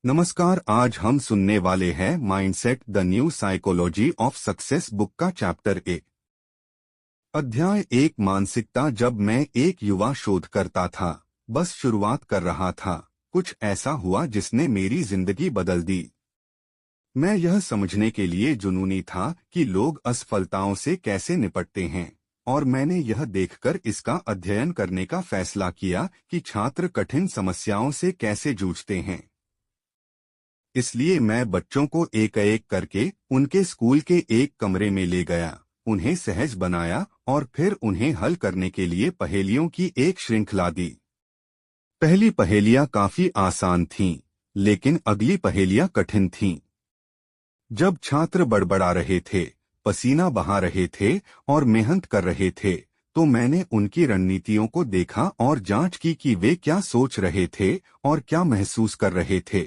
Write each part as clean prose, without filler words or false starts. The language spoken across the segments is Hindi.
नमस्कार। आज हम सुनने वाले हैं mindset the new psychology of success book का चैप्टर 1। अध्याय 1। मानसिकता। जब मैं एक युवा शोधकर्ता था, बस शुरुआत कर रहा था, कुछ ऐसा हुआ जिसने मेरी जिंदगी बदल दी। मैं यह समझने के लिए जुनूनी था कि लोग असफलताओं से कैसे निपटते हैं, और मैंने यह देखकर इसका अध्ययन करने का फैसला किया कि छात्र कठिन समस्याओं से कैसे जूझते हैं। इसलिए मैं बच्चों को एक एक करके उनके स्कूल के एक कमरे में ले गया, उन्हें सहज बनाया और फिर उन्हें हल करने के लिए पहेलियों की एक श्रृंखला दी। पहली पहेलियां काफी आसान थीं, लेकिन अगली पहेलियां कठिन थीं। जब छात्र बड़बड़ा रहे थे, पसीना बहा रहे थे और मेहनत कर रहे थे, तो मैंने उनकी रणनीतियों को देखा और जांच की कि वे क्या सोच रहे थे और क्या महसूस कर रहे थे।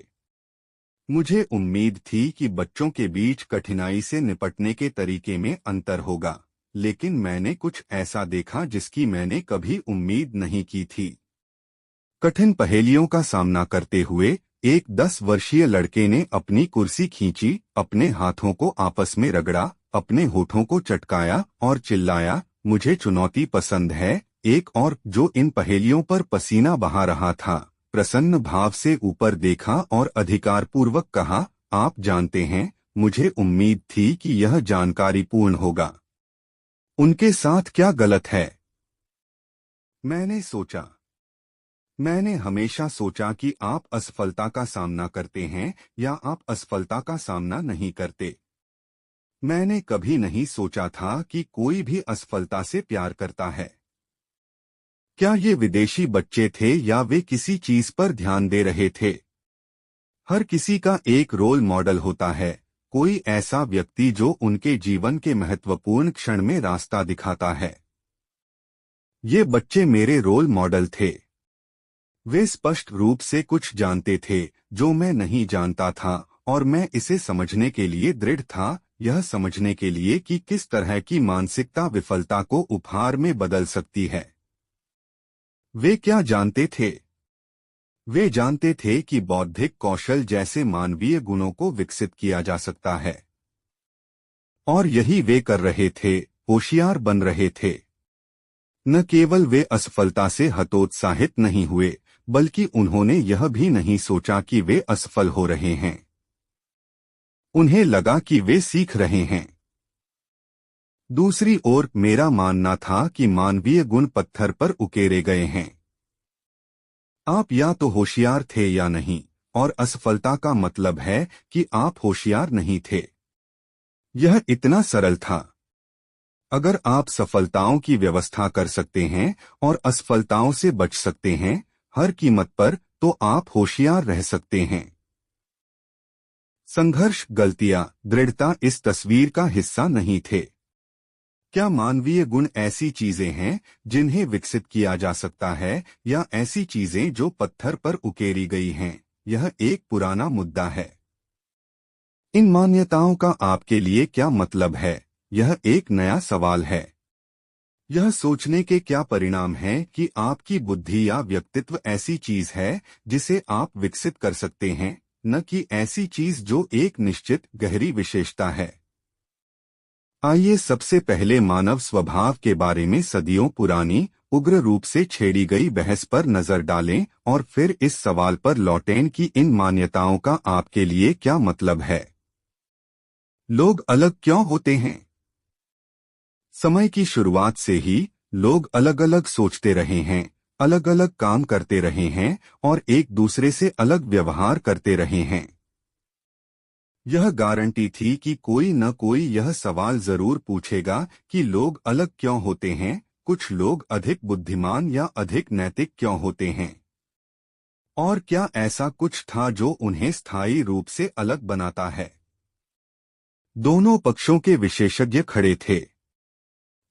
मुझे उम्मीद थी कि बच्चों के बीच कठिनाई से निपटने के तरीके में अंतर होगा, लेकिन मैंने कुछ ऐसा देखा जिसकी मैंने कभी उम्मीद नहीं की थी। कठिन पहेलियों का सामना करते हुए एक 10 वर्षीय लड़के ने अपनी कुर्सी खींची, अपने हाथों को आपस में रगड़ा, अपने होठों को चटकाया और चिल्लाया, मुझे चुनौती पसंद है। एक और, जो इन पहेलियों पर पसीना बहा रहा था, प्रसन्न भाव से ऊपर देखा और अधिकारपूर्वक कहा, आप जानते हैं, मुझे उम्मीद थी कि यह जानकारी पूर्ण होगा। उनके साथ क्या गलत है? मैंने सोचा। मैंने हमेशा सोचा कि आप असफलता का सामना करते हैं या आप असफलता का सामना नहीं करते। मैंने कभी नहीं सोचा था कि कोई भी असफलता से प्यार करता है। क्या ये विदेशी बच्चे थे या वे किसी चीज पर ध्यान दे रहे थे? हर किसी का एक रोल मॉडल होता है, कोई ऐसा व्यक्ति जो उनके जीवन के महत्वपूर्ण क्षण में रास्ता दिखाता है। ये बच्चे मेरे रोल मॉडल थे। वे स्पष्ट रूप से कुछ जानते थे जो मैं नहीं जानता था, और मैं इसे समझने के लिए दृढ़ था, यह समझने के लिए कि किस तरह की मानसिकता विफलता को उपहार में बदल सकती है। वे क्या जानते थे? वे जानते थे कि बौद्धिक कौशल जैसे मानवीय गुणों को विकसित किया जा सकता है, और यही वे कर रहे थे, होशियार बन रहे थे। न केवल वे असफलता से हतोत्साहित नहीं हुए, बल्कि उन्होंने यह भी नहीं सोचा कि वे असफल हो रहे हैं। उन्हें लगा कि वे सीख रहे हैं। दूसरी ओर, मेरा मानना था कि मानवीय गुण पत्थर पर उकेरे गए हैं। आप या तो होशियार थे या नहीं, और असफलता का मतलब है कि आप होशियार नहीं थे। यह इतना सरल था। अगर आप सफलताओं की व्यवस्था कर सकते हैं और असफलताओं से बच सकते हैं, हर कीमत पर, तो आप होशियार रह सकते हैं। संघर्ष, गलतियां, दृढ़ता इस तस्वीर का हिस्सा नहीं थे। क्या मानवीय गुण ऐसी चीजें हैं जिन्हें विकसित किया जा सकता है, या ऐसी चीजें जो पत्थर पर उकेरी गई हैं? यह एक पुराना मुद्दा है। इन मान्यताओं का आपके लिए क्या मतलब है? यह एक नया सवाल है। यह सोचने के क्या परिणाम हैं कि आपकी बुद्धि या व्यक्तित्व ऐसी चीज है जिसे आप विकसित कर सकते हैं, न कि ऐसी चीज जो एक निश्चित गहरी विशेषता है। आइए सबसे पहले मानव स्वभाव के बारे में सदियों पुरानी, उग्र रूप से छेड़ी गई बहस पर नजर डालें, और फिर इस सवाल पर लौटें कि इन मान्यताओं का आपके लिए क्या मतलब है। लोग अलग क्यों होते हैं? समय की शुरुआत से ही लोग अलग अलग सोचते रहे हैं, अलग अलग काम करते रहे हैं, और एक दूसरे से अलग व्यवहार करते रहे हैं। यह गारंटी थी कि कोई न कोई यह सवाल जरूर पूछेगा कि लोग अलग क्यों होते हैं, कुछ लोग अधिक बुद्धिमान या अधिक नैतिक क्यों होते हैं, और क्या ऐसा कुछ था जो उन्हें स्थायी रूप से अलग बनाता है। दोनों पक्षों के विशेषज्ञ खड़े थे।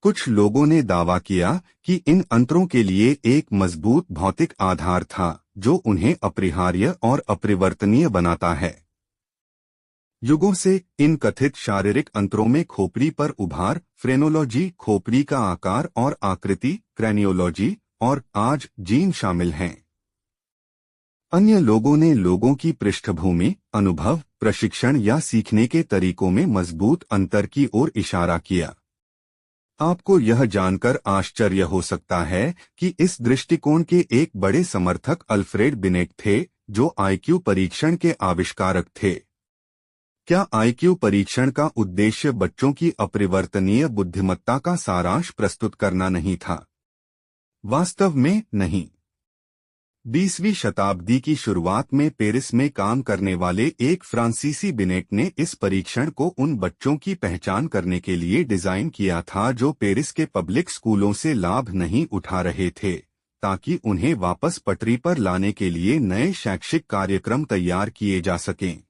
कुछ लोगों ने दावा किया कि इन अंतरों के लिए एक मजबूत भौतिक आधार था जो उन्हें अपरिहार्य और अपरिवर्तनीय बनाता है। युगों से इन कथित शारीरिक अंतरों में खोपड़ी पर उभार, फ्रेनोलॉजी, खोपड़ी का आकार और आकृति, क्रैनियोलॉजी, और आज जीन शामिल हैं। अन्य लोगों ने लोगों की पृष्ठभूमि, अनुभव, प्रशिक्षण या सीखने के तरीकों में मजबूत अंतर की ओर इशारा किया। आपको यह जानकर आश्चर्य हो सकता है कि इस दृष्टिकोण के एक बड़े समर्थक अल्फ्रेड बिनेट थे, जो आईक्यू परीक्षण के आविष्कारक थे। क्या आईक्यू परीक्षण का उद्देश्य बच्चों की अपरिवर्तनीय बुद्धिमत्ता का सारांश प्रस्तुत करना नहीं था? वास्तव में नहीं। 20वीं शताब्दी की शुरुआत में पेरिस में काम करने वाले एक फ्रांसीसी बिनेट ने इस परीक्षण को उन बच्चों की पहचान करने के लिए डिजाइन किया था जो पेरिस के पब्लिक स्कूलों से लाभ नहीं उठा रहे थे, ताकि उन्हें वापस पटरी पर लाने के लिए नए शैक्षिक कार्यक्रम तैयार किए जा सकें।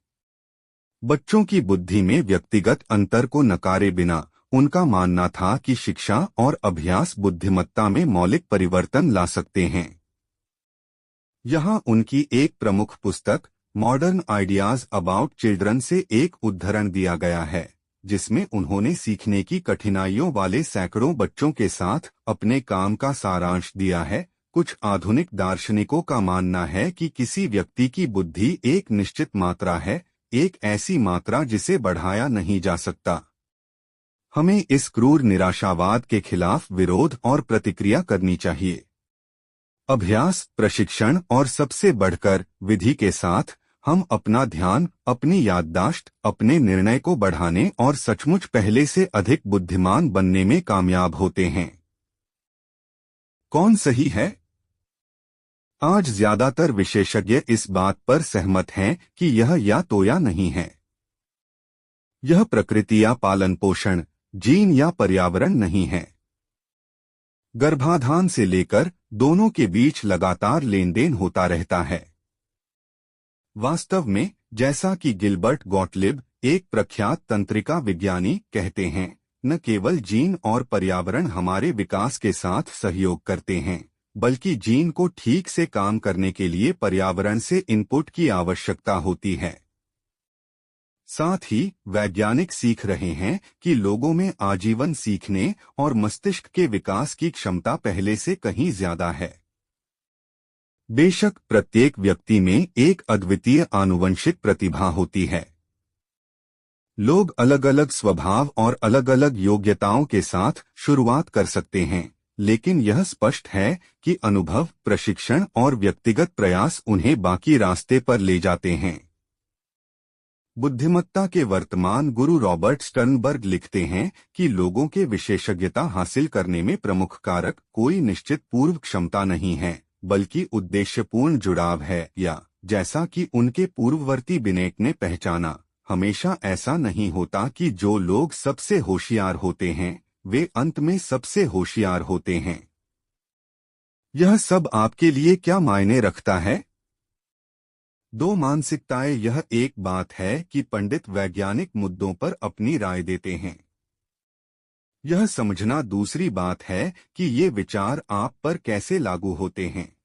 बच्चों की बुद्धि में व्यक्तिगत अंतर को नकारे बिना उनका मानना था कि शिक्षा और अभ्यास बुद्धिमत्ता में मौलिक परिवर्तन ला सकते हैं। यहाँ उनकी एक प्रमुख पुस्तक मॉडर्न आइडियाज अबाउट चिल्ड्रन से एक उद्धरण दिया गया है, जिसमें उन्होंने सीखने की कठिनाइयों वाले सैकड़ों बच्चों के साथ अपने काम का सारांश दिया है। कुछ आधुनिक दार्शनिकों का मानना है कि किसी व्यक्ति की बुद्धि एक निश्चित मात्रा है, एक ऐसी मात्रा जिसे बढ़ाया नहीं जा सकता। हमें इस क्रूर निराशावाद के खिलाफ विरोध और प्रतिक्रिया करनी चाहिए। अभ्यास, प्रशिक्षण और सबसे बढ़कर विधि के साथ हम अपना ध्यान, अपनी याददाश्त, अपने निर्णय को बढ़ाने और सचमुच पहले से अधिक बुद्धिमान बनने में कामयाब होते हैं। कौन सही है? आज ज्यादातर विशेषज्ञ इस बात पर सहमत हैं कि यह या तो या नहीं है। यह प्रकृति या पालन पोषण, जीन या पर्यावरण नहीं है। गर्भाधान से लेकर दोनों के बीच लगातार लेनदेन होता रहता है। वास्तव में, जैसा कि गिलबर्ट गॉटलिब, एक प्रख्यात तंत्रिका विज्ञानी, कहते हैं, न केवल जीन और पर्यावरण हमारे विकास के साथ सहयोग करते हैं, बल्कि जीन को ठीक से काम करने के लिए पर्यावरण से इनपुट की आवश्यकता होती है। साथ ही वैज्ञानिक सीख रहे हैं कि लोगों में आजीवन सीखने और मस्तिष्क के विकास की क्षमता पहले से कहीं ज्यादा है। बेशक प्रत्येक व्यक्ति में एक अद्वितीय आनुवंशिक प्रतिभा होती है। लोग अलग अलग स्वभाव और अलग अलग योग्यताओं के साथ शुरुआत कर सकते हैं, लेकिन यह स्पष्ट है कि अनुभव, प्रशिक्षण और व्यक्तिगत प्रयास उन्हें बाकी रास्ते पर ले जाते हैं। बुद्धिमत्ता के वर्तमान गुरु रॉबर्ट स्टर्नबर्ग लिखते हैं कि लोगों के विशेषज्ञता हासिल करने में प्रमुख कारक कोई निश्चित पूर्व क्षमता नहीं है, बल्कि उद्देश्यपूर्ण जुड़ाव है, या जैसा कि उनके पूर्ववर्ती बिनेट ने पहचाना, हमेशा ऐसा नहीं होता कि जो लोग सबसे होशियार होते हैं वे अंत में सबसे होशियार होते हैं। यह सब आपके लिए क्या मायने रखता है? दो मानसिकताएं। यह एक बात है कि पंडित वैज्ञानिक मुद्दों पर अपनी राय देते हैं। यह समझना दूसरी बात है कि ये विचार आप पर कैसे लागू होते हैं।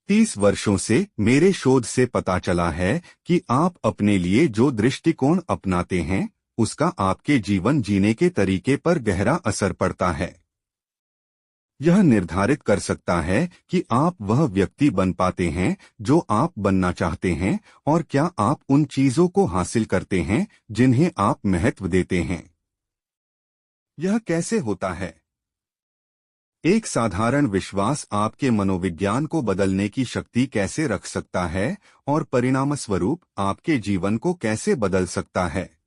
30 वर्षों से मेरे शोध से पता चला है कि आप अपने लिए जो दृष्टिकोण अपनाते हैं, उसका आपके जीवन जीने के तरीके पर गहरा असर पड़ता है। यह निर्धारित कर सकता है कि आप वह व्यक्ति बन पाते हैं जो आप बनना चाहते हैं, और क्या आप उन चीजों को हासिल करते हैं जिन्हें आप महत्व देते हैं। यह कैसे होता है? एक साधारण विश्वास आपके मनोविज्ञान को बदलने की शक्ति कैसे रख सकता है और परिणामस्वरूप आपके जीवन को कैसे बदल सकता है।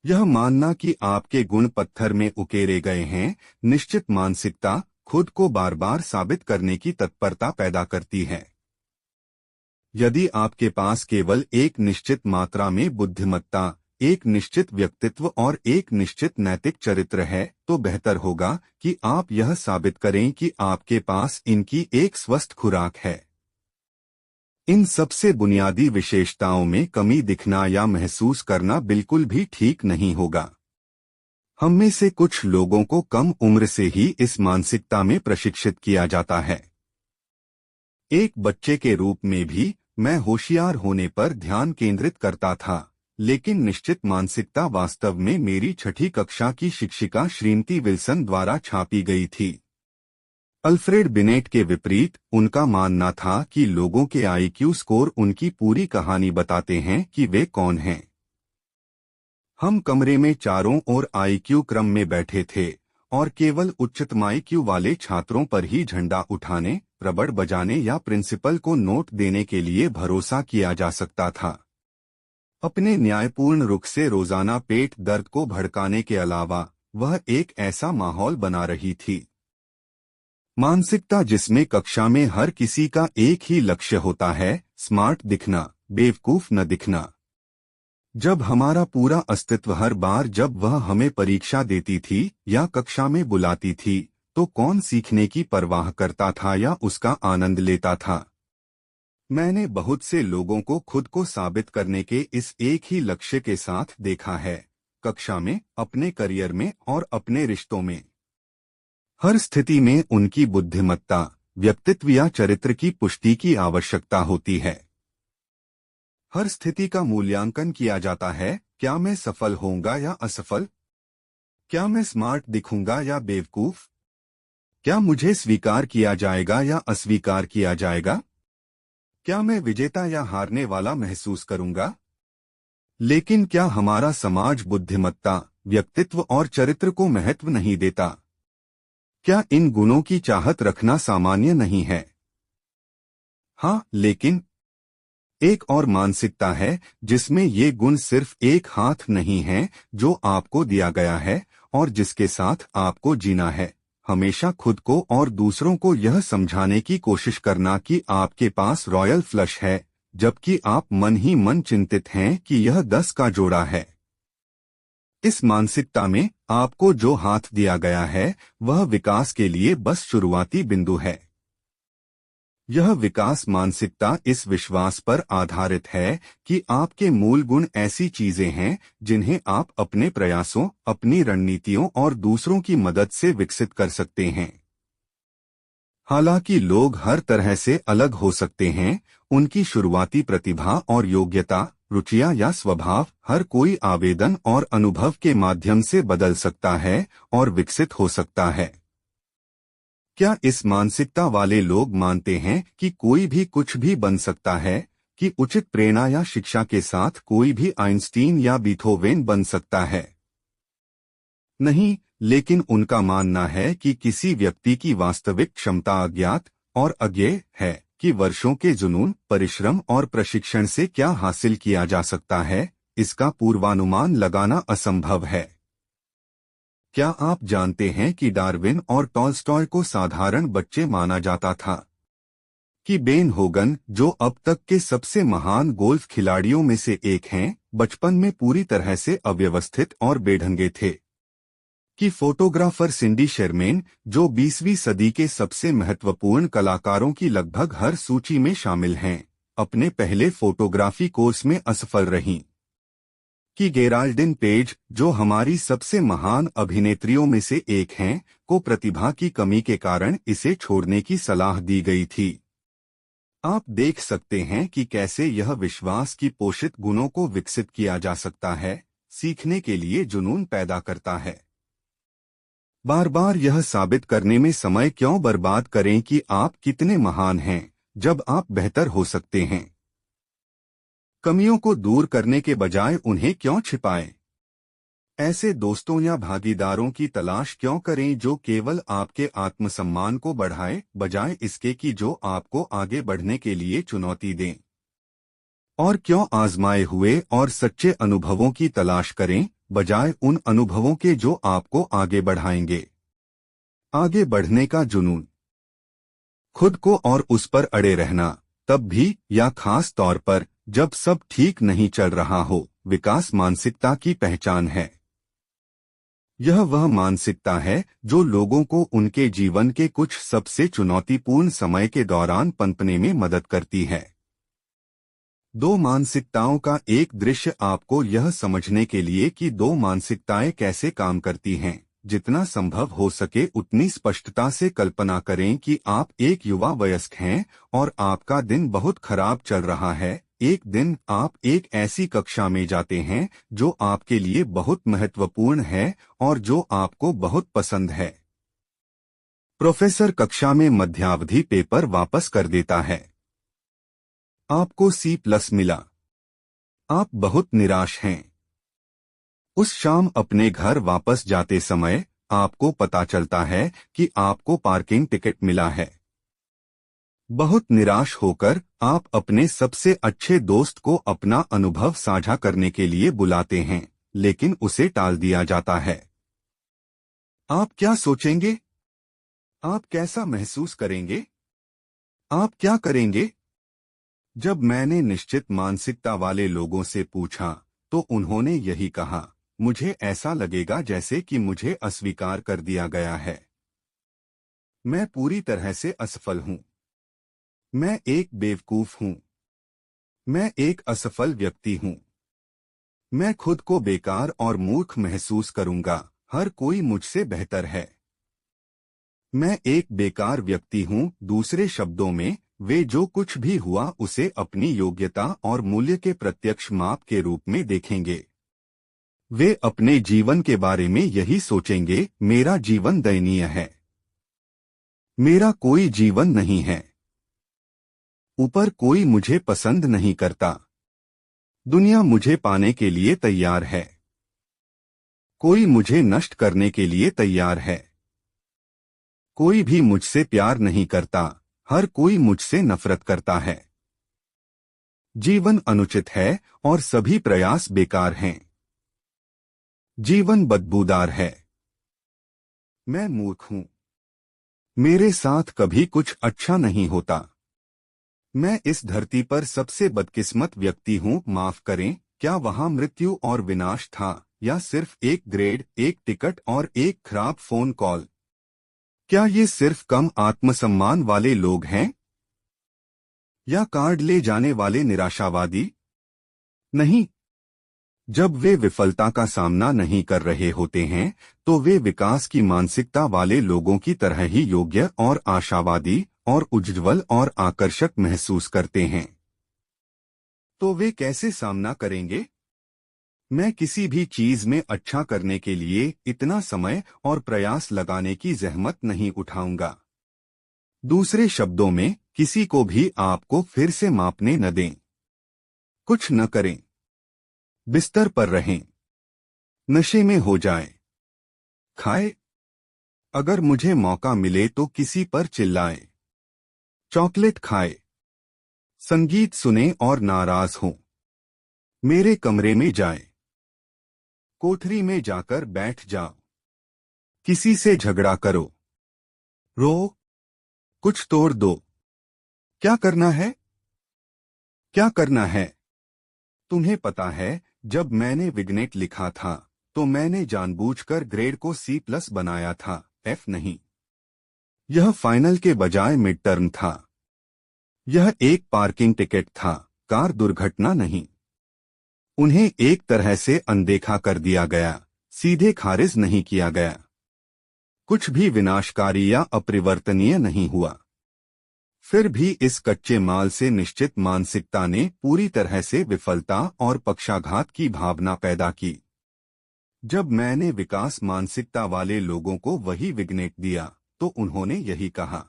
यह मानना कि आपके गुण पत्थर में उकेरे गए हैं, निश्चित मानसिकता खुद को बार बार साबित करने की तत्परता पैदा करती है। यदि आपके पास केवल एक निश्चित मात्रा में बुद्धिमत्ता, एक निश्चित व्यक्तित्व और एक निश्चित नैतिक चरित्र है, तो बेहतर होगा कि आप यह साबित करें कि आपके पास इनकी एक स्वस्थ खुराक है। इन सबसे बुनियादी विशेषताओं में कमी दिखना या महसूस करना बिल्कुल भी ठीक नहीं होगा। हम में से कुछ लोगों को कम उम्र से ही इस मानसिकता में प्रशिक्षित किया जाता है। एक बच्चे के रूप में भी मैं होशियार होने पर ध्यान केंद्रित करता था, लेकिन निश्चित मानसिकता वास्तव में मेरी 6ठी कक्षा की शिक्षिका श्रीमती विल्सन द्वारा छापी गई थी। अल्फ्रेड बिनेट के विपरीत उनका मानना था कि लोगों के आईक्यू स्कोर उनकी पूरी कहानी बताते हैं कि वे कौन हैं। हम कमरे में चारों ओर आईक्यू क्रम में बैठे थे और केवल उच्चतम आईक्यू वाले छात्रों पर ही झंडा उठाने, रबड़ बजाने या प्रिंसिपल को नोट देने के लिए भरोसा किया जा सकता था। अपने न्यायपूर्ण रुख से रोजाना पेट दर्द को भड़काने के अलावा वह एक ऐसा माहौल बना रही थी, मानसिकता जिसमें कक्षा में हर किसी का एक ही लक्ष्य होता है, स्मार्ट दिखना, बेवकूफ न दिखना। जब हमारा पूरा अस्तित्व हर बार जब वह हमें परीक्षा देती थी या कक्षा में बुलाती थी, तो कौन सीखने की परवाह करता था या उसका आनंद लेता था। मैंने बहुत से लोगों को खुद को साबित करने के इस एक ही लक्ष्य के साथ देखा है, कक्षा में, अपने करियर में और अपने रिश्तों में। हर स्थिति में उनकी बुद्धिमत्ता, व्यक्तित्व या चरित्र की पुष्टि की आवश्यकता होती है। हर स्थिति का मूल्यांकन किया जाता है, क्या मैं सफल होऊंगा या असफल? क्या मैं स्मार्ट दिखूंगा या बेवकूफ? क्या मुझे स्वीकार किया जाएगा या अस्वीकार किया जाएगा? क्या मैं विजेता या हारने वाला महसूस करूंगा? लेकिन क्या हमारा समाज बुद्धिमत्ता, व्यक्तित्व और चरित्र को महत्व नहीं देता? क्या इन गुणों की चाहत रखना सामान्य नहीं है? हाँ, लेकिन एक और मानसिकता है जिसमें ये गुण सिर्फ एक हाथ नहीं हैं जो आपको दिया गया है और जिसके साथ आपको जीना है। हमेशा खुद को और दूसरों को यह समझाने की कोशिश करना कि आपके पास रॉयल फ्लश है, जबकि आप मन ही मन चिंतित हैं कि यह 10 का जोड़ा है। इस मानसिकता में आपको जो हाथ दिया गया है वह विकास के लिए बस शुरुआती बिंदु है। यह विकास मानसिकता इस विश्वास पर आधारित है कि आपके मूल गुण ऐसी चीजें हैं जिन्हें आप अपने प्रयासों, अपनी रणनीतियों और दूसरों की मदद से विकसित कर सकते हैं। हालांकि लोग हर तरह से अलग हो सकते हैं, उनकी शुरुआती प्रतिभा और योग्यता, रुचियां या स्वभाव हर कोई आवेदन और अनुभव के माध्यम से बदल सकता है और विकसित हो सकता है। क्या इस मानसिकता वाले लोग मानते हैं कि कोई भी कुछ भी बन सकता है, कि उचित प्रेरणा या शिक्षा के साथ कोई भी आइंस्टीन या बीथोवेन बन सकता है? नहीं, लेकिन उनका मानना है कि किसी व्यक्ति की वास्तविक क्षमता अज्ञात और अज्ञेय है, कि वर्षों के जुनून, परिश्रम और प्रशिक्षण से क्या हासिल किया जा सकता है, इसका पूर्वानुमान लगाना असंभव है। क्या आप जानते हैं कि डार्विन और टॉल्स्टॉय को साधारण बच्चे माना जाता था? कि बेन होगन, जो अब तक के सबसे महान गोल्फ खिलाड़ियों में से एक हैं, बचपन में पूरी तरह से अव्यवस्थित और बेढंगे थे? कि फोटोग्राफर सिंडी शेरमेन, जो 20वीं सदी के सबसे महत्वपूर्ण कलाकारों की लगभग हर सूची में शामिल हैं, अपने पहले फोटोग्राफी कोर्स में असफल रहीं? कि गेराल्डिन पेज, जो हमारी सबसे महान अभिनेत्रियों में से एक हैं, को प्रतिभा की कमी के कारण इसे छोड़ने की सलाह दी गई थी? आप देख सकते हैं कि कैसे यह विश्वास की पोषित गुणों को विकसित किया जा सकता है, सीखने के लिए जुनून पैदा करता है। बार बार यह साबित करने में समय क्यों बर्बाद करें कि आप कितने महान हैं, जब आप बेहतर हो सकते हैं? कमियों को दूर करने के बजाय उन्हें क्यों छिपाएं? ऐसे दोस्तों या भागीदारों की तलाश क्यों करें जो केवल आपके आत्मसम्मान को बढ़ाए, बजाय इसके कि जो आपको आगे बढ़ने के लिए चुनौती दें? और क्यों आजमाए हुए और सच्चे अनुभवों की तलाश करें, बजाय उन अनुभवों के जो आपको आगे बढ़ाएंगे? आगे बढ़ने का जुनून, खुद को और उस पर अड़े रहना, तब भी या खास तौर पर जब सब ठीक नहीं चल रहा हो, विकास मानसिकता की पहचान है। यह वह मानसिकता है जो लोगों को उनके जीवन के कुछ सबसे चुनौतीपूर्ण समय के दौरान पनपने में मदद करती है। दो मानसिकताओं का एक दृश्य आपको यह समझने के लिए कि दो मानसिकताएं कैसे काम करती हैं, जितना संभव हो सके उतनी स्पष्टता से कल्पना करें कि आप एक युवा वयस्क हैं और आपका दिन बहुत खराब चल रहा है। एक दिन आप एक ऐसी कक्षा में जाते हैं जो आपके लिए बहुत महत्वपूर्ण है और जो आपको बहुत पसंद है। प्रोफेसर कक्षा में मध्यावधि पेपर वापस कर देता है। आपको C+ मिला। आप बहुत निराश हैं। उस शाम अपने घर वापस जाते समय आपको पता चलता है कि आपको पार्किंग टिकट मिला है। बहुत निराश होकर आप अपने सबसे अच्छे दोस्त को अपना अनुभव साझा करने के लिए बुलाते हैं, लेकिन उसे टाल दिया जाता है। आप क्या सोचेंगे? आप कैसा महसूस करेंगे? आप क्या करेंगे? जब मैंने निश्चित मानसिकता वाले लोगों से पूछा, तो उन्होंने यही कहा, मुझे ऐसा लगेगा जैसे कि मुझे अस्वीकार कर दिया गया है। मैं पूरी तरह से असफल हूँ। मैं एक बेवकूफ हूँ। मैं एक असफल व्यक्ति हूँ। मैं खुद को बेकार और मूर्ख महसूस करूंगा। हर कोई मुझसे बेहतर है। मैं एक बेकार व्यक्ति हूँ। दूसरे शब्दों में, वे जो कुछ भी हुआ उसे अपनी योग्यता और मूल्य के प्रत्यक्ष माप के रूप में देखेंगे। वे अपने जीवन के बारे में यही सोचेंगे, मेरा जीवन दयनीय है। मेरा कोई जीवन नहीं है। ऊपर कोई मुझे पसंद नहीं करता। दुनिया मुझे पाने के लिए तैयार है। कोई मुझे नष्ट करने के लिए तैयार है। कोई भी मुझसे प्यार नहीं करता। हर कोई मुझसे नफरत करता है। जीवन अनुचित है और सभी प्रयास बेकार हैं। जीवन बदबूदार है। मैं मूर्ख हूँ। मेरे साथ कभी कुछ अच्छा नहीं होता। मैं इस धरती पर सबसे बदकिस्मत व्यक्ति हूँ। माफ करें, क्या वहाँ मृत्यु और विनाश था, या सिर्फ एक ग्रेड, एक टिकट और एक खराब फोन कॉल? क्या ये सिर्फ कम आत्मसम्मान वाले लोग हैं, या कार्ड ले जाने वाले निराशावादी? नहीं। जब वे विफलता का सामना नहीं कर रहे होते हैं, तो वे विकास की मानसिकता वाले लोगों की तरह ही योग्य और आशावादी और उज्ज्वल और आकर्षक महसूस करते हैं। तो वे कैसे सामना करेंगे? मैं किसी भी चीज में अच्छा करने के लिए इतना समय और प्रयास लगाने की जहमत नहीं उठाऊंगा। दूसरे शब्दों में, किसी को भी आपको फिर से मापने न दें। कुछ न करें। बिस्तर पर रहें। नशे में हो जाएं। खाए। अगर मुझे मौका मिले तो किसी पर चिल्लाएं। चॉकलेट खाए। संगीत सुने और नाराज हों। मेरे कमरे में जाएं। कोठरी में जाकर बैठ जाओ। किसी से झगड़ा करो। रो। कुछ तोड़ दो। क्या करना है? क्या करना है? तुम्हें पता है, जब मैंने विग्नेट लिखा था, तो मैंने जानबूझकर ग्रेड को C+ बनाया था, F नहीं। यह फाइनल के बजाय मिड टर्म था। यह एक पार्किंग टिकट था, कार दुर्घटना नहीं। उन्हें एक तरह से अनदेखा कर दिया गया, सीधे खारिज नहीं किया गया। कुछ भी विनाशकारी या अपरिवर्तनीय नहीं हुआ। फिर भी इस कच्चे माल से निश्चित मानसिकता ने पूरी तरह से विफलता और पक्षाघात की भावना पैदा की। जब मैंने विकास मानसिकता वाले लोगों को वही विग्नेट दिया, तो उन्होंने यही कहा।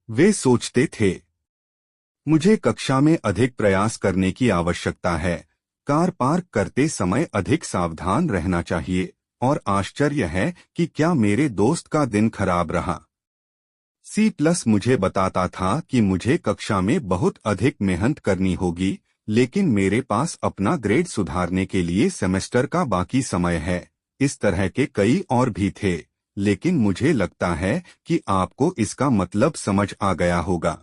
वे सोचते थे, मुझे कक्षा में अधिक प्रयास करने की आवश्यकता है, कार पार्क करते समय अधिक सावधान रहना चाहिए, और आश्चर्य है कि क्या मेरे दोस्त का दिन खराब रहा। C+ मुझे बताता था कि मुझे कक्षा में बहुत अधिक मेहनत करनी होगी, लेकिन मेरे पास अपना ग्रेड सुधारने के लिए सेमेस्टर का बाकी समय है। इस तरह के कई और भी थे, लेकिन मुझे लगता है कि आपको इसका मतलब समझ आ गया होगा।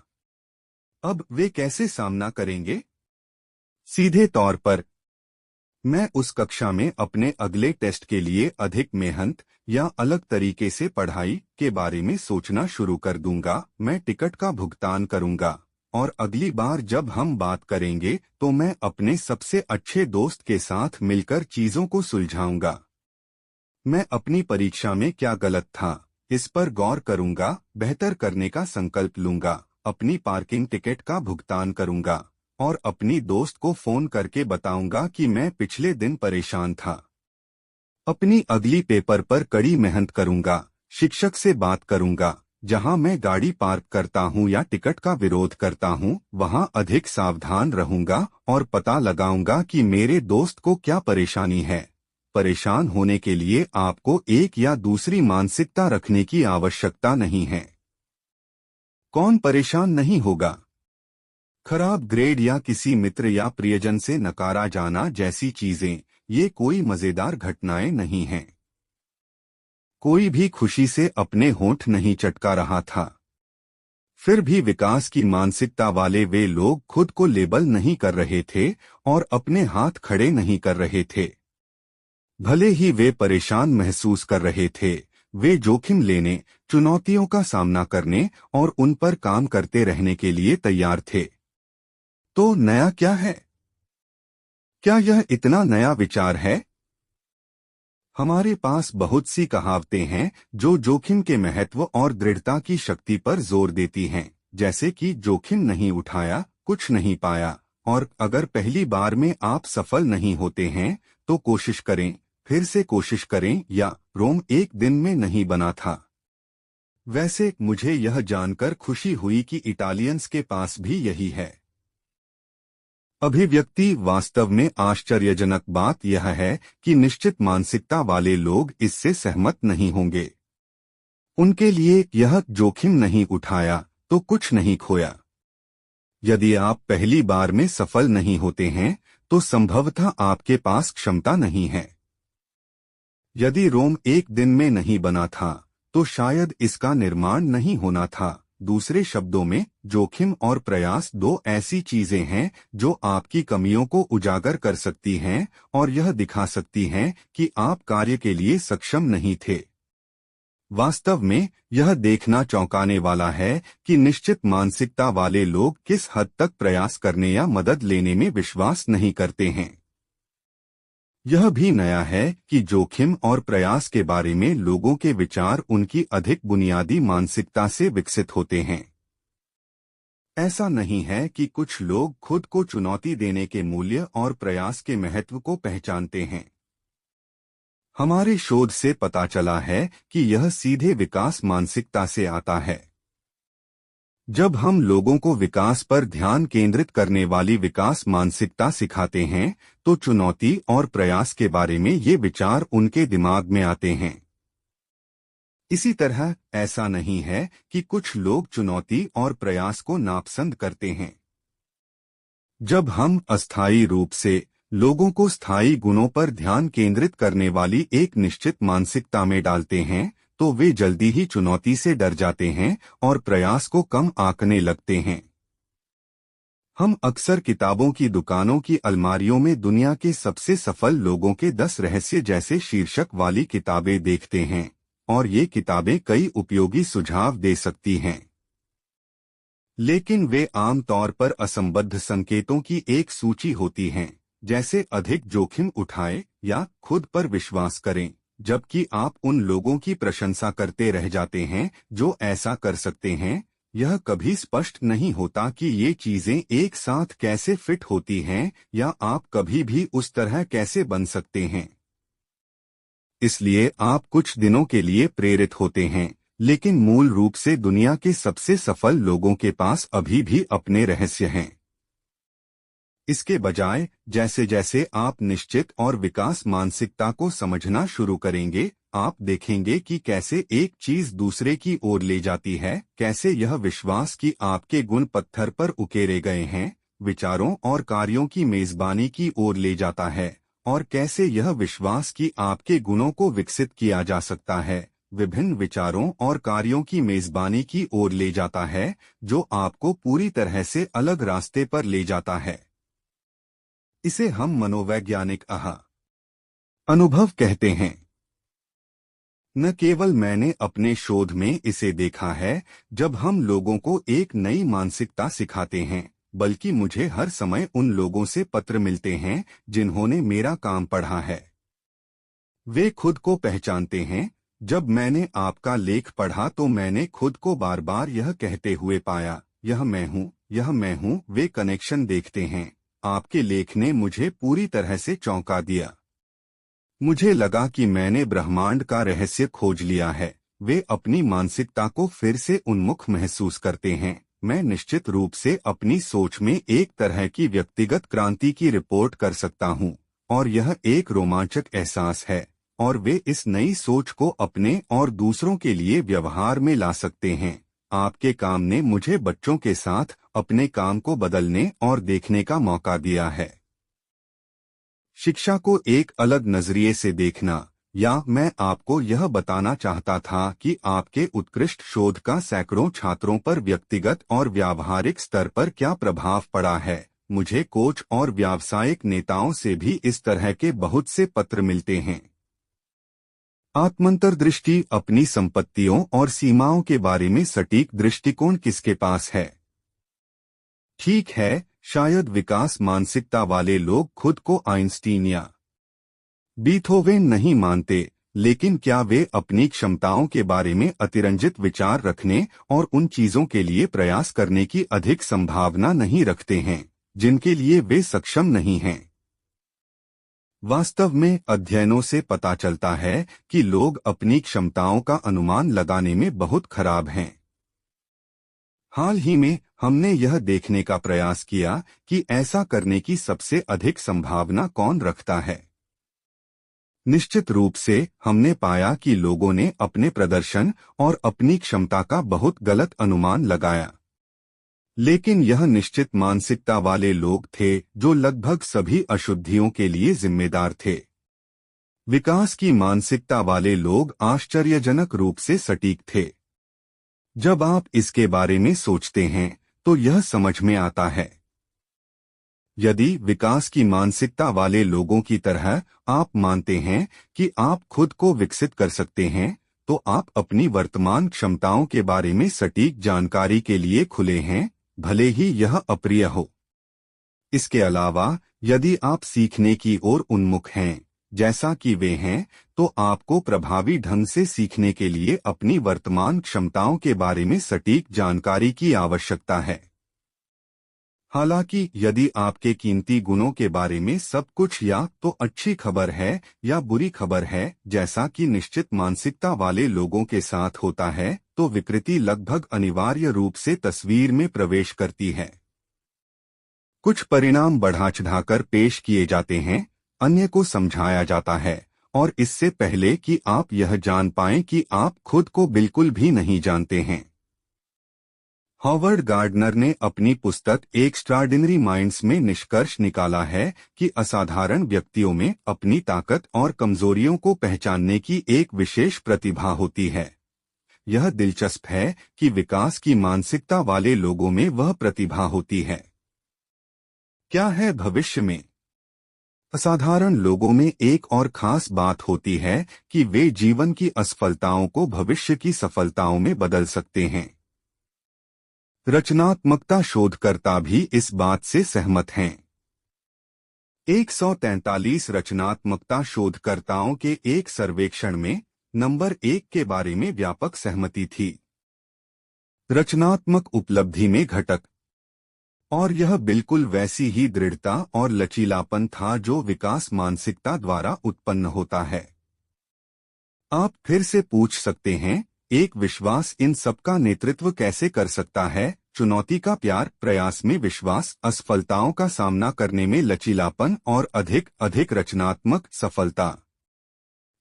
अब वे कैसे सामना करेंगे? सीधे तौर पर, मैं उस कक्षा में अपने अगले टेस्ट के लिए अधिक मेहनत या अलग तरीके से पढ़ाई के बारे में सोचना शुरू कर दूंगा। मैं टिकट का भुगतान करूंगा, और अगली बार जब हम बात करेंगे तो मैं अपने सबसे अच्छे दोस्त के साथ मिलकर चीजों को सुलझाऊंगा। मैं अपनी परीक्षा में क्या गलत था, इस पर गौर करूंगा, बेहतर करने का संकल्प लूंगा, अपनी पार्किंग टिकट का भुगतान करूंगा, और अपनी दोस्त को फोन करके बताऊंगा कि मैं पिछले दिन परेशान था। अपनी अगली पेपर पर कड़ी मेहनत करूंगा, शिक्षक से बात करूंगा। जहां मैं गाड़ी पार्क करता हूं या टिकट का विरोध करता हूं, वहां अधिक सावधान रहूंगा और पता लगाऊंगा कि मेरे दोस्त को क्या परेशानी है। परेशान होने के लिए आपको एक या दूसरी मानसिकता रखने की आवश्यकता नहीं है। कौन परेशान नहीं होगा? खराब ग्रेड या किसी मित्र या प्रियजन से नकारा जाना जैसी चीजें, ये कोई मजेदार घटनाएं नहीं हैं। कोई भी खुशी से अपने होंठ नहीं चटका रहा था। फिर भी विकास की मानसिकता वाले वे लोग खुद को लेबल नहीं कर रहे थे और अपने हाथ खड़े नहीं कर रहे थे। भले ही वे परेशान महसूस कर रहे थे, वे जोखिम लेने, चुनौतियों का सामना करने और उन पर काम करते रहने के लिए तैयार थे। तो नया क्या है? क्या यह इतना नया विचार है? हमारे पास बहुत सी कहावतें हैं जो जोखिम के महत्व और दृढ़ता की शक्ति पर जोर देती हैं, जैसे कि जोखिम नहीं उठाया, कुछ नहीं पाया, और अगर पहली बार में आप सफल नहीं होते हैं तो कोशिश करें, फिर से कोशिश करें, या रोम एक दिन में नहीं बना था। वैसे मुझे यह जानकर खुशी हुई कि इटालियंस के पास भी यही है। अभिव्यक्ति वास्तव में आश्चर्यजनक बात यह है कि निश्चित मानसिकता वाले लोग इससे सहमत नहीं होंगे। उनके लिए यह जोखिम नहीं उठाया तो कुछ नहीं खोया। यदि आप पहली बार में सफल नहीं होते हैं तो संभवतः आपके पास क्षमता नहीं है। यदि रोम एक दिन में नहीं बना था तो शायद इसका निर्माण नहीं होना था। दूसरे शब्दों में, जोखिम और प्रयास दो ऐसी चीजें हैं जो आपकी कमियों को उजागर कर सकती हैं और यह दिखा सकती हैं कि आप कार्य के लिए सक्षम नहीं थे। वास्तव में यह देखना चौंकाने वाला है कि निश्चित मानसिकता वाले लोग किस हद तक प्रयास करने या मदद लेने में विश्वास नहीं करते हैं। यह भी नया है कि जोखिम और प्रयास के बारे में लोगों के विचार उनकी अधिक बुनियादी मानसिकता से विकसित होते हैं। ऐसा नहीं है कि कुछ लोग खुद को चुनौती देने के मूल्य और प्रयास के महत्व को पहचानते हैं। हमारे शोध से पता चला है कि यह सीधे विकास मानसिकता से आता है। जब हम लोगों को विकास पर ध्यान केंद्रित करने वाली विकास मानसिकता सिखाते हैं तो चुनौती और प्रयास के बारे में ये विचार उनके दिमाग में आते हैं। इसी तरह ऐसा नहीं है कि कुछ लोग चुनौती और प्रयास को नापसंद करते हैं। जब हम अस्थायी रूप से लोगों को स्थायी गुणों पर ध्यान केंद्रित करने वाली एक निश्चित मानसिकता में डालते हैं तो वे जल्दी ही चुनौती से डर जाते हैं और प्रयास को कम आंकने लगते हैं। हम अक्सर किताबों की दुकानों की अलमारियों में दुनिया के सबसे सफल लोगों के 10 रहस्य जैसे शीर्षक वाली किताबें देखते हैं, और ये किताबें कई उपयोगी सुझाव दे सकती हैं। लेकिन वे आमतौर पर असंबद्ध संकेतों की एक सूची होती हैं, जैसे अधिक जोखिम उठाएं या खुद पर विश्वास करें, जबकि आप उन लोगों की प्रशंसा करते रह जाते हैं जो ऐसा कर सकते हैं। यह कभी स्पष्ट नहीं होता कि ये चीजें एक साथ कैसे फिट होती हैं या आप कभी भी उस तरह कैसे बन सकते हैं। इसलिए आप कुछ दिनों के लिए प्रेरित होते हैं, लेकिन मूल रूप से दुनिया के सबसे सफल लोगों के पास अभी भी अपने रहस्य हैं। इसके बजाय जैसे जैसे आप निश्चित और विकास मानसिकता को समझना शुरू करेंगे, आप देखेंगे कि कैसे एक चीज दूसरे की ओर ले जाती है, कैसे यह विश्वास कि आपके गुण पत्थर पर उकेरे गए हैं, विचारों और कार्यों की मेजबानी की ओर ले जाता है, और कैसे यह विश्वास कि आपके गुणों को विकसित किया जा सकता है, विभिन्न विचारों और कार्यों की मेजबानी की ओर ले जाता है, जो आपको पूरी तरह से अलग रास्ते पर ले जाता है। इसे हम मनोवैज्ञानिक अनुभव कहते हैं। न केवल मैंने अपने शोध में इसे देखा है जब हम लोगों को एक नई मानसिकता सिखाते हैं, बल्कि मुझे हर समय उन लोगों से पत्र मिलते हैं जिन्होंने मेरा काम पढ़ा है। वे खुद को पहचानते हैं। जब मैंने आपका लेख पढ़ा तो मैंने खुद को बार बार यह कहते हुए पाया, यह मैं हूँ, यह मैं हूँ। वे कनेक्शन देखते हैं। आपके लेख ने मुझे पूरी तरह से चौंका दिया। मुझे लगा कि मैंने ब्रह्मांड का रहस्य खोज लिया है। वे अपनी मानसिकता को फिर से उन्मुख महसूस करते हैं। मैं निश्चित रूप से अपनी सोच में एक तरह की व्यक्तिगत क्रांति की रिपोर्ट कर सकता हूँ, और यह एक रोमांचक एहसास है, और वे इस नई सोच को अपने और दूसरों के लिए व्यवहार में ला सकते हैं। आपके काम ने मुझे बच्चों के साथ अपने काम को बदलने और देखने का मौका दिया है। शिक्षा को एक अलग नजरिए से देखना। या मैं आपको यह बताना चाहता था कि आपके उत्कृष्ट शोध का सैकड़ों छात्रों पर व्यक्तिगत और व्यावहारिक स्तर पर क्या प्रभाव पड़ा है। मुझे कोच और व्यावसायिक नेताओं से भी इस तरह के बहुत से पत्र मिलते हैं। आत्मंतर्दृष्टि। अपनी संपत्तियों और सीमाओं के बारे में सटीक दृष्टिकोण किसके पास है? ठीक है, शायद विकास मानसिकता वाले लोग खुद को आइंस्टीन या बीथोवेन नहीं मानते, लेकिन क्या वे अपनी क्षमताओं के बारे में अतिरंजित विचार रखने और उन चीजों के लिए प्रयास करने की अधिक संभावना नहीं रखते हैं जिनके लिए वे सक्षम नहीं हैं? वास्तव में अध्ययनों से पता चलता है कि लोग अपनी क्षमताओं का अनुमान लगाने में बहुत खराब हैं। हाल ही में हमने यह देखने का प्रयास किया कि ऐसा करने की सबसे अधिक संभावना कौन रखता है। निश्चित रूप से हमने पाया कि लोगों ने अपने प्रदर्शन और अपनी क्षमता का बहुत गलत अनुमान लगाया। लेकिन यह निश्चित मानसिकता वाले लोग थे जो लगभग सभी अशुद्धियों के लिए जिम्मेदार थे। विकास की मानसिकता वाले लोग आश्चर्यजनक रूप से सटीक थे। जब आप इसके बारे में सोचते हैं तो यह समझ में आता है। यदि विकास की मानसिकता वाले लोगों की तरह आप मानते हैं कि आप खुद को विकसित कर सकते हैं, तो आप अपनी वर्तमान क्षमताओं के बारे में सटीक जानकारी के लिए खुले हैं, भले ही यह अप्रिय हो। इसके अलावा, यदि आप सीखने की ओर उन्मुख हैं, जैसा कि वे हैं, तो आपको प्रभावी ढंग से सीखने के लिए अपनी वर्तमान क्षमताओं के बारे में सटीक जानकारी की आवश्यकता है। हालांकि यदि आपके कीमती गुणों के बारे में सब कुछ या तो अच्छी खबर है या बुरी खबर है, जैसा कि निश्चित मानसिकता वाले लोगों के साथ होता है, तो विकृति लगभग अनिवार्य रूप से तस्वीर में प्रवेश करती है। कुछ परिणाम बढ़ा चढ़ाकर पेश किए जाते हैं, अन्य को समझाया जाता है, और इससे पहले कि आप यह जान पाएं कि आप खुद को बिल्कुल भी नहीं जानते हैं। हॉवर्ड गार्डनर ने अपनी पुस्तक एक्स्ट्राऑर्डिनरी माइंड्स में निष्कर्ष निकाला है कि असाधारण व्यक्तियों में अपनी ताकत और कमजोरियों को पहचानने की एक विशेष प्रतिभा होती है। यह दिलचस्प है कि विकास की मानसिकता वाले लोगों में वह प्रतिभा होती है। क्या है भविष्य में? असाधारण लोगों में एक और खास बात होती है कि वे जीवन की असफलताओं को भविष्य की सफलताओं में बदल सकते हैं। रचनात्मकता शोधकर्ता भी इस बात से सहमत हैं। 143 रचनात्मकता शोधकर्ताओं के एक सर्वेक्षण में नंबर 1 के बारे में व्यापक सहमति थी। रचनात्मक उपलब्धि में घटक। और यह बिल्कुल वैसी ही दृढ़ता और लचीलापन था जो विकास मानसिकता द्वारा उत्पन्न होता है। आप फिर से पूछ सकते हैं, एक विश्वास इन सबका नेतृत्व कैसे कर सकता है? चुनौती का प्यार, प्रयास में विश्वास, असफलताओं का सामना करने में लचीलापन और अधिक रचनात्मक सफलता।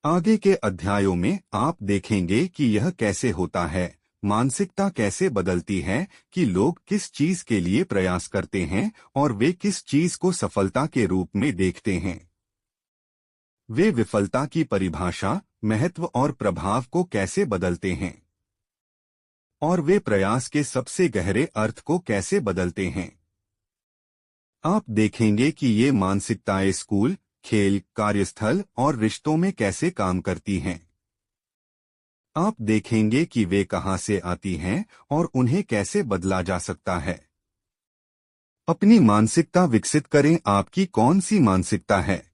आगे के अध्यायों में आप देखेंगे कि यह कैसे होता है, मानसिकता कैसे बदलती है, कि लोग किस चीज के लिए प्रयास करते हैं और वे किस चीज को सफलता के रूप में देखते हैं। वे विफलता की परिभाषा, महत्व और प्रभाव को कैसे बदलते हैं, और वे प्रयास के सबसे गहरे अर्थ को कैसे बदलते हैं। आप देखेंगे कि ये मानसिकताएं स्कूल, खेल, कार्यस्थल और रिश्तों में कैसे काम करती हैं। आप देखेंगे कि वे कहां से आती हैं और उन्हें कैसे बदला जा सकता है। अपनी मानसिकता विकसित करें। आपकी कौन सी मानसिकता है?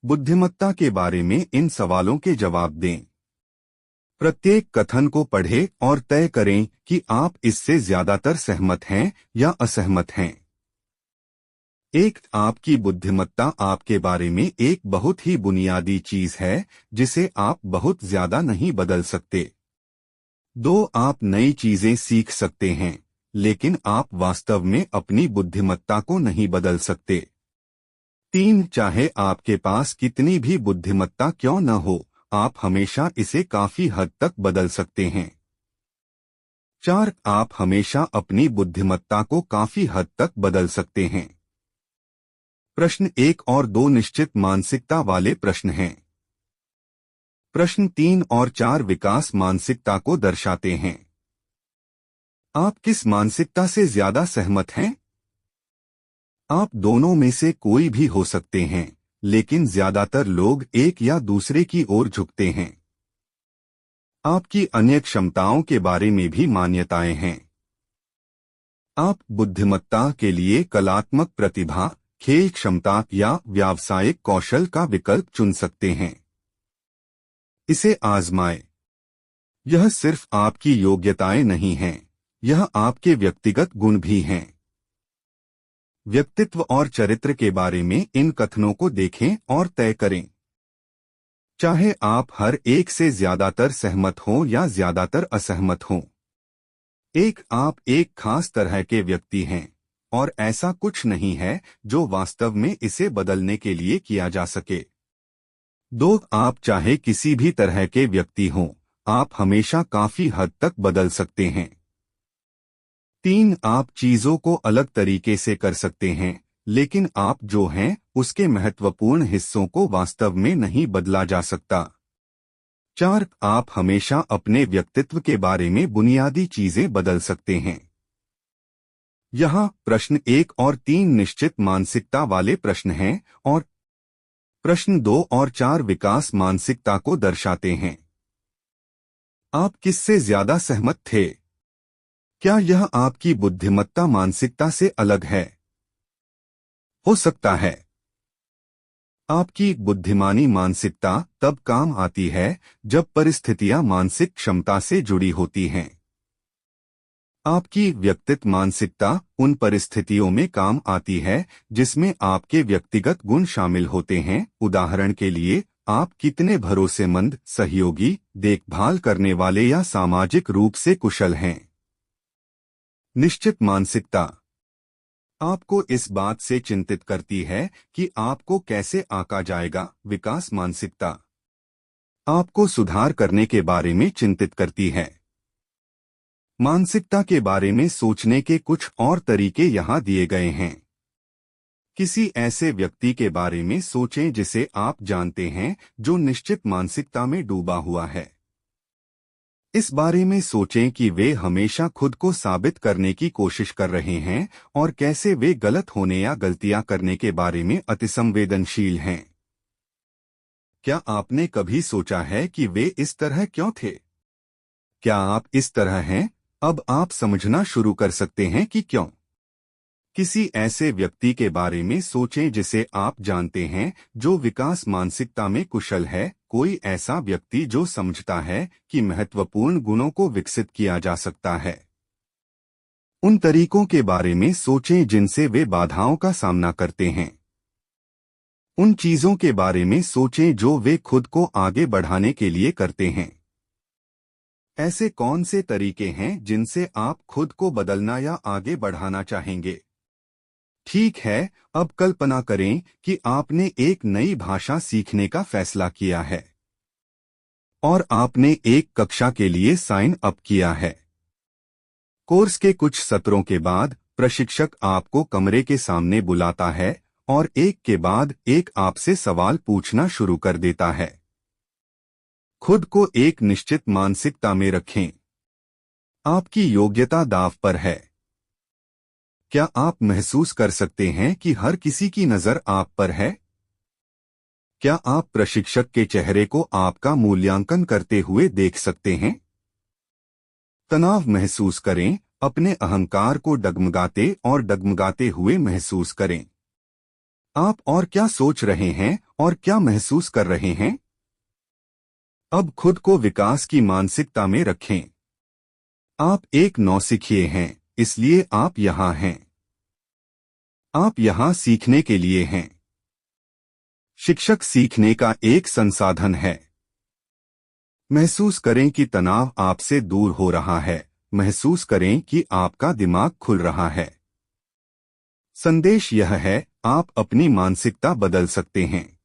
बुद्धिमत्ता के बारे में इन सवालों के जवाब दें। प्रत्येक कथन को पढ़ें और तय करें कि आप इससे ज्यादातर सहमत हैं या असहमत हैं। एक, आपकी बुद्धिमत्ता आपके बारे में एक बहुत ही बुनियादी चीज है जिसे आप बहुत ज्यादा नहीं बदल सकते। दो, आप नई चीजें सीख सकते हैं, लेकिन आप वास्तव में अपनी बुद्धिमत्ता को नहीं बदल सकते। तीन, चाहे आपके पास कितनी भी बुद्धिमत्ता क्यों न हो, आप हमेशा इसे काफी हद तक बदल सकते हैं। चार, आप हमेशा अपनी बुद्धिमत्ता को काफी हद तक बदल सकते हैं। प्रश्न एक और दो निश्चित मानसिकता वाले प्रश्न हैं। प्रश्न तीन और चार विकास मानसिकता को दर्शाते हैं। आप किस मानसिकता से ज्यादा सहमत हैं? आप दोनों में से कोई भी हो सकते हैं, लेकिन ज्यादातर लोग एक या दूसरे की ओर झुकते हैं। आपकी अन्य क्षमताओं के बारे में भी मान्यताएं हैं। आप बुद्धिमत्ता के लिए कलात्मक प्रतिभा, खेल क्षमता या व्यावसायिक कौशल का विकल्प चुन सकते हैं। इसे आजमाएं। यह सिर्फ आपकी योग्यताएं नहीं हैं, यह आपके व्यक्तिगत गुण भी हैं। व्यक्तित्व और चरित्र के बारे में इन कथनों को देखें और तय करें। चाहे आप हर एक से ज्यादातर सहमत हों या ज्यादातर असहमत हों। एक, आप एक खास तरह के व्यक्ति हैं, और ऐसा कुछ नहीं है जो वास्तव में इसे बदलने के लिए किया जा सके। दो, आप चाहे किसी भी तरह के व्यक्ति हों, आप हमेशा काफी हद तक बदल सकते हैं। तीन, आप चीजों को अलग तरीके से कर सकते हैं, लेकिन आप जो हैं उसके महत्वपूर्ण हिस्सों को वास्तव में नहीं बदला जा सकता। चार, आप हमेशा अपने व्यक्तित्व के बारे में बुनियादी चीजें बदल सकते हैं। यहाँ प्रश्न एक और तीन निश्चित मानसिकता वाले प्रश्न हैं, और प्रश्न दो और चार विकास मानसिकता को दर्शाते हैं। आप किससे ज्यादा सहमत थे? क्या यह आपकी बुद्धिमत्ता मानसिकता से अलग है? हो सकता है। आपकी बुद्धिमानी मानसिकता तब काम आती है जब परिस्थितियां मानसिक क्षमता से जुड़ी होती हैं। आपकी व्यक्तित्व मानसिकता उन परिस्थितियों में काम आती है जिसमें आपके व्यक्तिगत गुण शामिल होते हैं। उदाहरण के लिए, आप कितने भरोसेमंद, सहयोगी, देखभाल करने वाले या सामाजिक रूप से कुशल हैं। निश्चित मानसिकता आपको इस बात से चिंतित करती है कि आपको कैसे आंका जाएगा। विकास मानसिकता आपको सुधार करने के बारे में चिंतित करती है। मानसिकता के बारे में सोचने के कुछ और तरीके यहाँ दिए गए हैं। किसी ऐसे व्यक्ति के बारे में सोचें जिसे आप जानते हैं जो निश्चित मानसिकता में डूबा हुआ है। इस बारे में सोचें कि वे हमेशा खुद को साबित करने की कोशिश कर रहे हैं और कैसे वे गलत होने या गलतियां करने के बारे में अतिसंवेदनशील हैं। क्या आपने कभी सोचा है कि वे इस तरह क्यों थे? क्या आप इस तरह हैं? अब आप समझना शुरू कर सकते हैं कि क्यों। किसी ऐसे व्यक्ति के बारे में सोचें जिसे आप जानते हैं जो विकास मानसिकता में कुशल है। कोई ऐसा व्यक्ति जो समझता है कि महत्वपूर्ण गुणों को विकसित किया जा सकता है। उन तरीकों के बारे में सोचें जिनसे वे बाधाओं का सामना करते हैं। उन चीजों के बारे में सोचें जो वे खुद को आगे बढ़ाने के लिए करते हैं। ऐसे कौन से तरीके हैं जिनसे आप खुद को बदलना या आगे बढ़ाना चाहेंगे? ठीक है, अब कल्पना करें कि आपने एक नई भाषा सीखने का फैसला किया है और आपने एक कक्षा के लिए साइन अप किया है। कोर्स के कुछ सत्रों के बाद प्रशिक्षक आपको कमरे के सामने बुलाता है और एक के बाद एक आपसे सवाल पूछना शुरू कर देता है। खुद को एक निश्चित मानसिकता में रखें। आपकी योग्यता दांव पर है। क्या आप महसूस कर सकते हैं कि हर किसी की नजर आप पर है? क्या आप प्रशिक्षक के चेहरे को आपका मूल्यांकन करते हुए देख सकते हैं? तनाव महसूस करें, अपने अहंकार को डगमगाते हुए महसूस करें। आप और क्या सोच रहे हैं और क्या महसूस कर रहे हैं? अब खुद को विकास की मानसिकता में रखें। आप एक नौसिखिए हैं, इसलिए आप यहाँ हैं। आप यहाँ सीखने के लिए हैं। शिक्षक सीखने का एक संसाधन है। महसूस करें कि तनाव आपसे दूर हो रहा है। महसूस करें कि आपका दिमाग खुल रहा है। संदेश यह है, आप अपनी मानसिकता बदल सकते हैं।